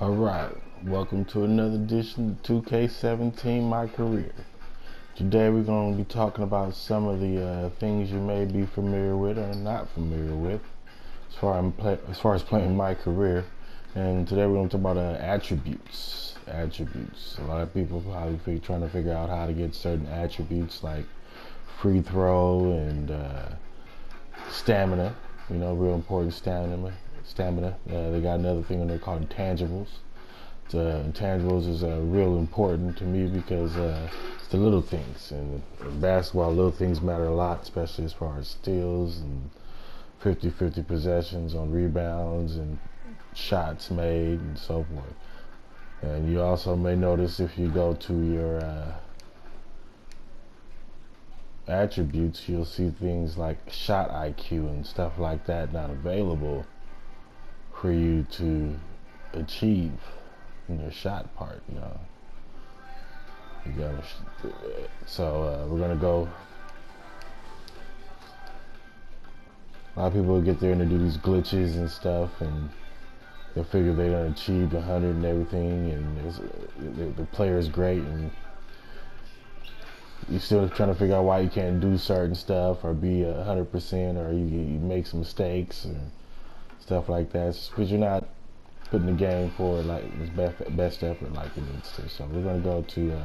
Alright, welcome to another edition of 2K17 My Career. Today we're going to be talking about some of the things you may be familiar with or not familiar with as far as playing My Career. And today we're going to talk about attributes. Attributes. A lot of people probably trying to figure out how to get certain attributes like free throw and stamina. You know, real important stamina. They got another thing in there called intangibles. Intangibles is real important to me because it's the little things. And in basketball, little things matter a lot, especially as far as steals and 50-50 possessions on rebounds and shots made and so forth. And you also may notice if you go to your attributes, you'll see things like shot IQ and stuff like that not available for you to achieve in your shot part. So we're gonna go. A lot of people get there and they do these glitches and stuff, and they'll figure they done achieved 100 and everything, and the player is great, and you're still trying to figure out why you can't do certain stuff or be 100%, or you make some mistakes or stuff like that. It's because you're not putting the game forward like its best effort like it needs to. So we're gonna go to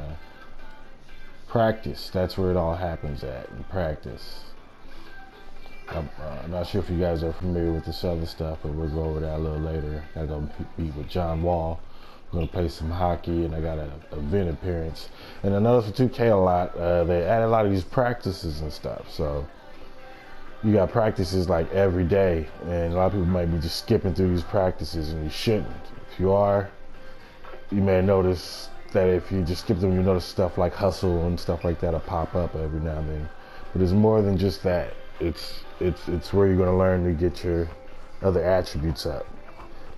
practice. That's where it all happens at, in practice. I'm not sure if you guys are familiar with this other stuff, but we'll go over that a little later. I gotta go meet with John Wall. We're gonna play some hockey, and I got an event appearance. And I noticed for 2K a lot, they add a lot of these practices and stuff. So you got practices like every day, and a lot of people might be just skipping through these practices, and you shouldn't. If you are, you may notice that if you just skip them, you notice stuff like hustle and stuff like that will pop up every now and then. But it's more than just that. It's where you're gonna learn to get your other attributes up.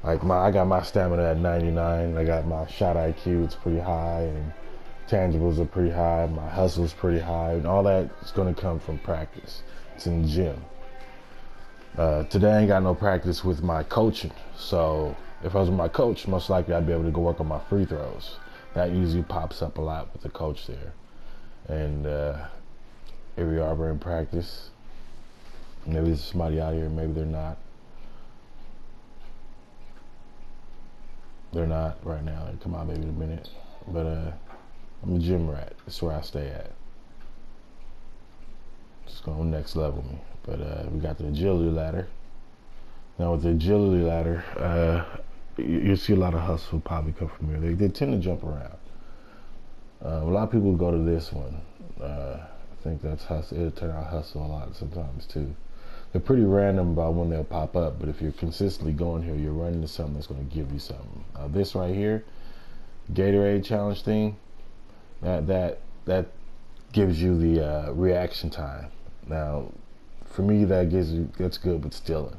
Like I got my stamina at 99. I got my shot IQ, it's pretty high, and tangibles are pretty high. My hustle's pretty high, and all that is gonna come from practice. It's in the gym. Today I ain't got no practice with my coaching, so if I was with my coach, most likely I'd be able to go work on my free throws. That usually pops up a lot with the coach there. And here we are, we're in practice. Maybe there's somebody out here, maybe they're not. They're not right now. They come out maybe in a minute. But I'm a gym rat. That's where I stay at. Just going next level me. But we got the agility ladder. Now with the agility ladder, you'll see a lot of hustle probably come from here. They tend to jump around. A lot of people go to this one. I think that's hustle. It'll turn out hustle a lot sometimes too. They're pretty random about when they'll pop up, but if you're consistently going here, you're running into something that's going to give you something. This right here, Gatorade challenge thing, that gives you the reaction time. Now, for me, that's good with stealing,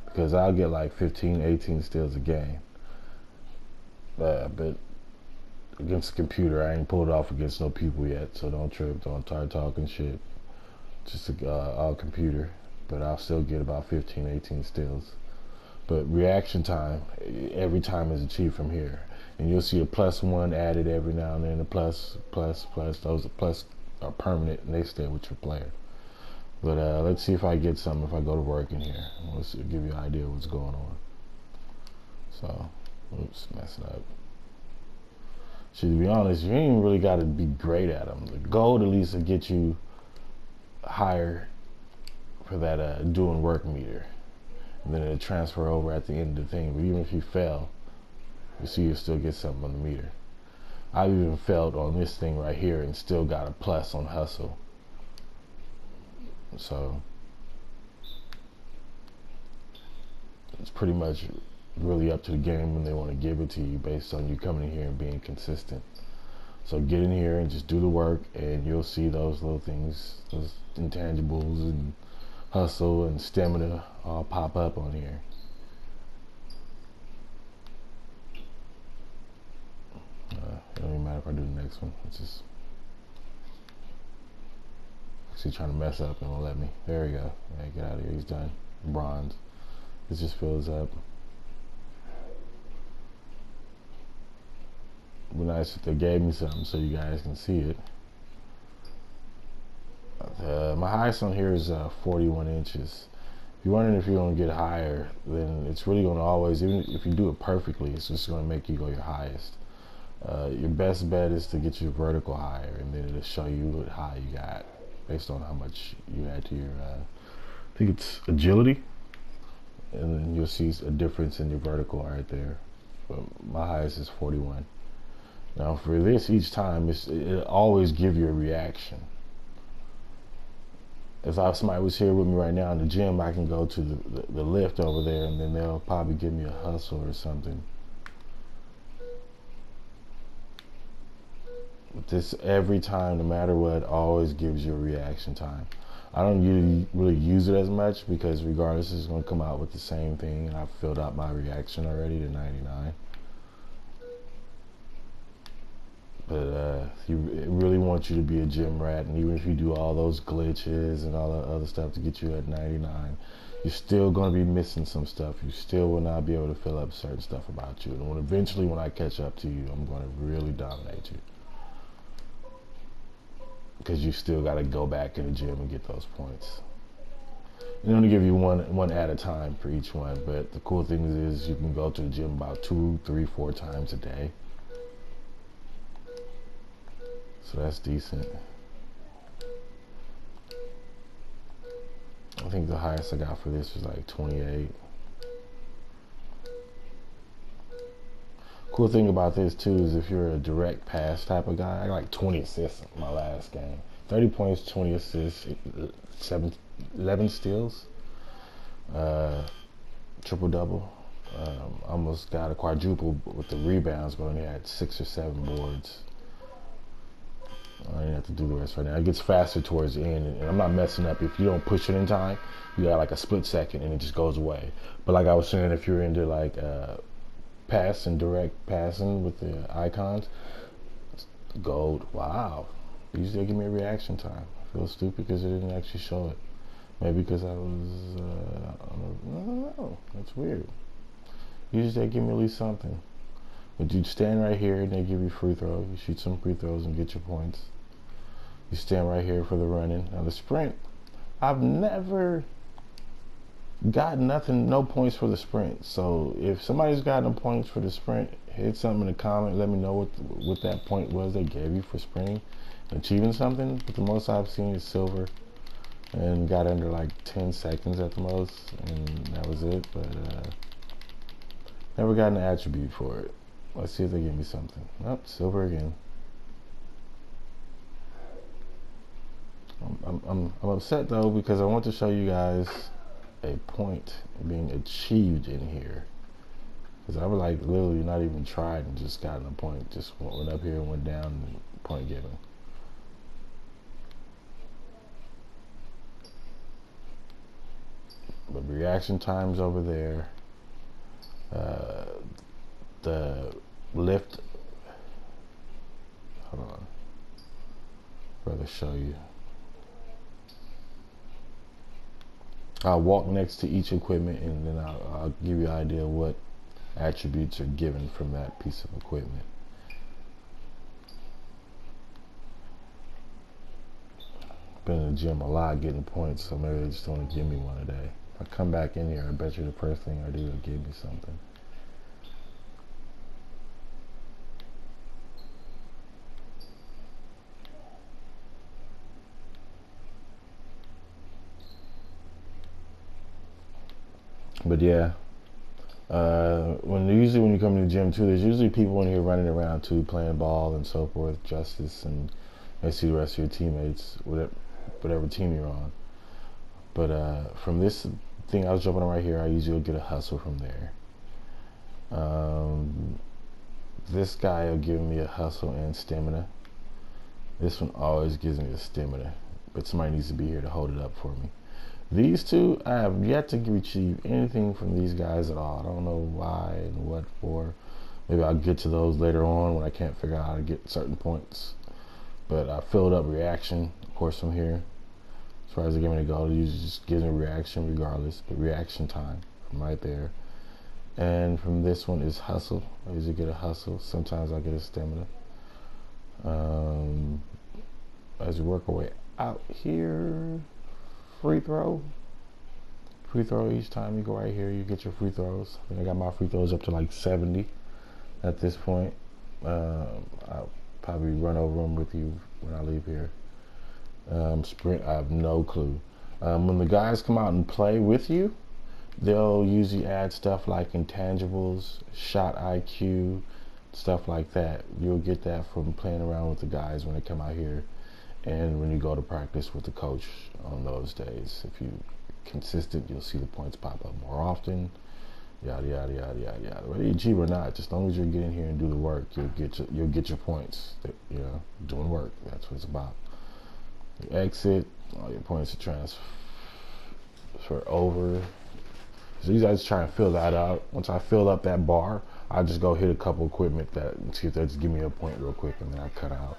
because I'll get like 15, 18 steals a game. But against the computer, I ain't pulled it off against no people yet, so don't trip, don't start talking shit. Just all computer. But I'll still get about 15, 18 steals. But reaction time, every time is achieved from here. And you'll see a +1 added every now and then, a plus. Those plus are permanent and they stay with your player. But let's see if I get something if I go to work in here. Let's give you an idea of what's going on. So, oops, messing up. See, to be honest, you ain't really got to be great at them. The goal at least will get you higher for that doing work meter, and then it'll transfer over at the end of the thing. But even if you fail, you see you still get something on the meter. I've even failed on this thing right here and still got a plus on hustle. So it's pretty much really up to the game when they want to give it to you based on you coming in here and being consistent. So get in here and just do the work, and you'll see those little things, those intangibles and hustle and stamina all pop up on here. It don't even matter if I do the next one. It's just actually trying to mess up and won't let me. There we go. Yeah, get out of here. He's done. Bronze. It just fills up. nice if they gave me something so you guys can see it. My highest on here is 41 inches. If you're wondering if you're going to get higher, then it's really going to always, even if you do it perfectly, it's just going to make you go your highest. Your best bet is to get your vertical higher, and then it'll show you what high you got based on how much you add to your, I think it's agility, and then you'll see a difference in your vertical right there. But my highest is 41. Now for this, each time, it'll always give you a reaction. If somebody was here with me right now in the gym, I can go to the lift over there, and then they'll probably give me a hustle or something. But this, every time, no matter what, always gives you a reaction time. I don't really use it as much because regardless, it's going to come out with the same thing, and I've filled out my reaction already to 99. But it really wants you to be a gym rat, and even if you do all those glitches and all that other stuff to get you at 99, you're still going to be missing some stuff. You still will not be able to fill up certain stuff about you. And eventually, when I catch up to you, I'm going to really dominate you, because you still got to go back in the gym and get those points. I'm going to give you one at a time for each one, but the cool thing is you can go to the gym about 2, 3, 4 times a day. So that's decent. I think the highest I got for this was like 28. Cool thing about this too is if you're a direct pass type of guy, I got like 20 assists in my last game. 30 points, 20 assists, 11 steals, triple double. Almost got a quadruple with the rebounds, but only had 6 or 7 boards. I didn't have to do the rest right now. It gets faster towards the end, and I'm not messing up. If you don't push it in time, you got like a split second, and it just goes away. But like I was saying, if you're into like pass and direct passing with the icons, gold. Wow. Usually they give me a reaction time. I feel stupid because it didn't actually show it. Maybe because I was, I don't know. That's weird. Usually they give me at least something. But you stand right here and they give you free throws. You shoot some free throws and get your points. You stand right here for the running. Now the sprint, I've never got no points for the sprint. So if somebody's gotten points for the sprint, hit something in the comment. Let me know what that point was they gave you for sprinting and achieving something. But the most I've seen is silver, and got under like 10 seconds at the most, and that was it. But never got an attribute for it. Let's see if they give me something. Oh, silver again. I'm upset though because I want to show you guys a point being achieved in here. Because I was like literally not even tried and just gotten a point. Just went up here and went down and point given. But reaction times over there. The lift, hold on, rather show you. I'll walk next to each equipment, and then I'll give you an idea of what attributes are given from that piece of equipment. Been in the gym a lot getting points, so maybe they just want to give me one today. If I come back in here, I bet you the first thing I do is give me something. But yeah, usually when you come to the gym too, there's usually people in here running around too, playing ball and so forth, justice, and they see the rest of your teammates, whatever team you're on. But from this thing I was jumping on right here, I usually get a hustle from there. This guy will give me a hustle and stamina. This one always gives me a stamina, but somebody needs to be here to hold it up for me. These two, I have yet to retrieve anything from these guys at all. I don't know why and what for. Maybe I'll get to those later on when I can't figure out how to get certain points. But I filled up reaction, of course, from here. As far as the game to go, it usually just gives me reaction regardless, but reaction time from right there. And from this one is hustle. I usually get a hustle. Sometimes I get a stamina. As we work our way out here, free throw each time you go right here, you get your free throws. I think I got my free throws up to like 70 at this point. I'll probably run over them with you when I leave here. Sprint, I have no clue. When the guys come out and play with you, they'll usually add stuff like intangibles, shot IQ, stuff like that. You'll get that from playing around with the guys when they come out here and when you go to practice with the coach on those days. If you're consistent, you'll see the points pop up more often. Yada yada yada yada yada. Whether you achieve or not, just as long as you get in here and do the work, you'll get your points. You know, doing work. That's what it's about. You exit, all your points are transfer over. So you guys try and fill that out. Once I fill up that bar, I just go hit a couple equipment that see if they just give me a point real quick, and then I cut out.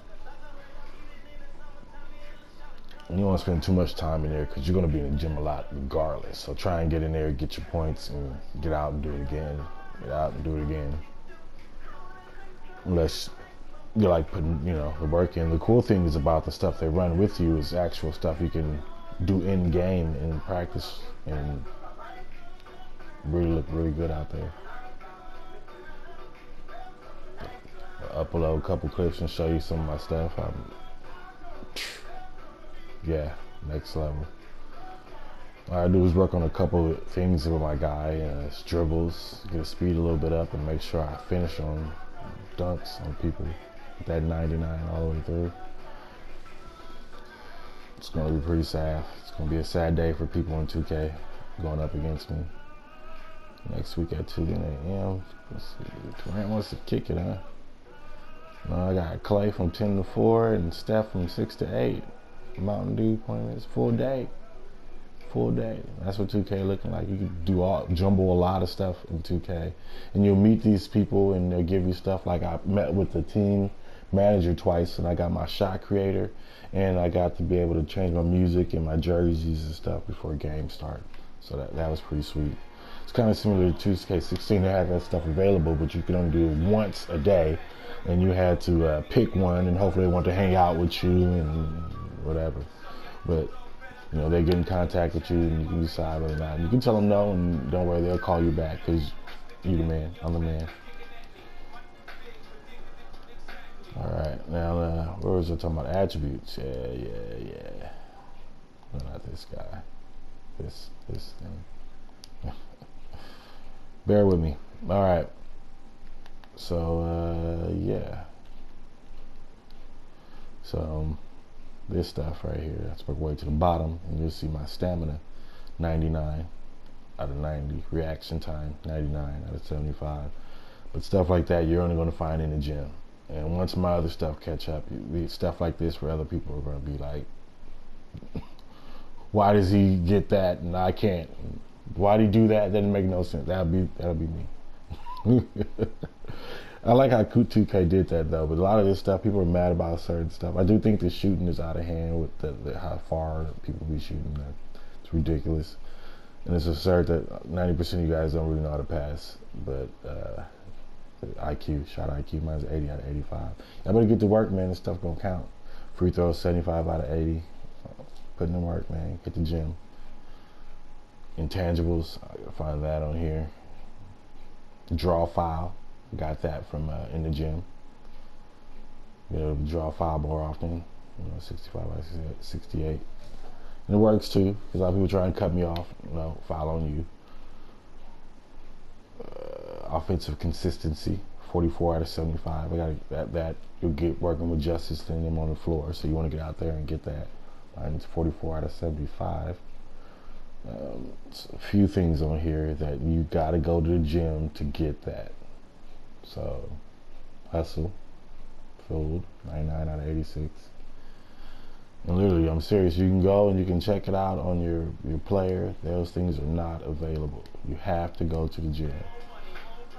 And you don't want to spend too much time in there because you're going to be in the gym a lot regardless. So try and get in there, get your points, and get out and do it again. Get out and do it again. Unless you're like putting, the work in. The cool thing is about the stuff they run with you is actual stuff you can do in game in practice and really look really good out there. I'll upload a couple clips and show you some of my stuff. Yeah, next level. All I do is work on a couple of things with my guy, his dribbles, get his speed a little bit up, and make sure I finish on dunks on people with that 99 all the way through. It's going to be pretty sad. It's going to be a sad day for people in 2K going up against me. Next week at 2 a.m. Durant wants to kick it, huh? No, I got Clay from 10 to 4 and Steph from 6 to 8. Mountain Dew appointments, full day. That's what 2K looking like. You can jumble a lot of stuff in 2K, and you'll meet these people, and they'll give you stuff. Like I met with the team manager twice, and I got my shot creator, and I got to be able to change my music and my jerseys and stuff before games start. So that was pretty sweet. It's kind of similar to 2K16. They had that stuff available, but you could only do it once a day, and you had to pick one, and hopefully they want to hang out with you and whatever. But they get in contact with you, and you can decide whether or not. And you can tell them no, and don't worry, they'll call you back because you're the man. I'm the man. All right, now where was I talking about attributes? Yeah. No, not this guy. This thing. Bear with me. All right. So yeah. So this stuff right here, let's work way to the bottom, and you'll see my stamina 99 out of 90, reaction time 99 out of 75. But stuff like that you're only going to find in the gym. And once my other stuff catch up, stuff like this where other people are going to be like, why does he get that and I can't? Why do he do that? Doesn't make no sense. That'll be me. I like how 2K did that though, but a lot of this stuff, people are mad about certain stuff. I do think the shooting is out of hand with how far people be shooting. It's ridiculous. And it's absurd that 90% of you guys don't really know how to pass. But IQ, shot IQ, mine's 80 out of 85. I better get to work, man. This stuff gonna count. Free throws, 75 out of 80. Putting in work, man. Hit the gym. Intangibles, I gotta find that on here. Draw file. Got that from in the gym. Be able to draw a file more often. 65 by 68. And it works too, because a lot of people try and cut me off. File on you. Offensive consistency, 44 out of 75. I got that. You'll get working with Justice and him on the floor, so you want to get out there and get that. Mine's 44 out of 75. A few things on here that you got to go to the gym to get that. So, hustle, food, 99 out of 86. And literally, I'm serious. You can go and you can check it out on your player. Those things are not available. You have to go to the gym.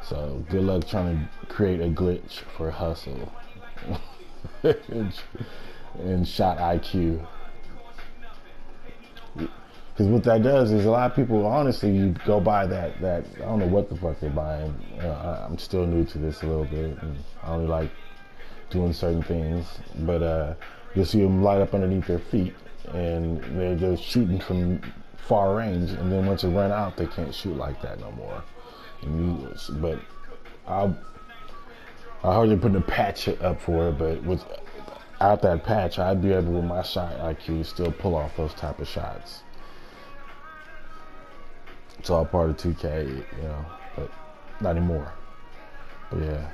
So, good luck trying to create a glitch for hustle and shot IQ. Because what that does is a lot of people, honestly, you go buy that I don't know what the fuck they're buying. I'm still new to this a little bit, and I only like doing certain things, but you'll see them light up underneath their feet, and they're shooting from far range, and then once it run out, they can't shoot like that no more. But I heard they're putting a patch up for it, but without that patch, I'd be able, with my shot IQ, still pull off those type of shots. It's all part of 2K, but not anymore. But yeah,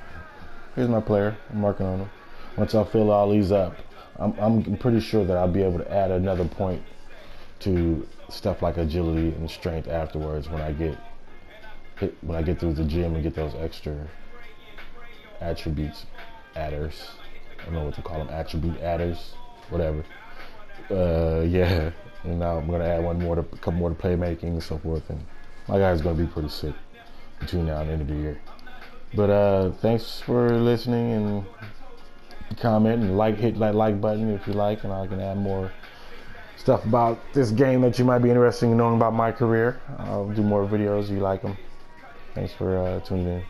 here's my player. I'm working on him. Once I fill all these up, I'm pretty sure that I'll be able to add another point to stuff like agility and strength afterwards when I get through the gym and get those extra attributes adders. I don't know what to call them, attribute adders, whatever. Yeah, and now I'm gonna add a couple more to playmaking and so forth, and my guy's gonna be pretty sick between now and the end of the year. But thanks for listening, and comment and hit that like button if you like, and I can add more stuff about this game that you might be interested in knowing about my career. I'll do more videos if you like them. Thanks for tuning in.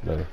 Later.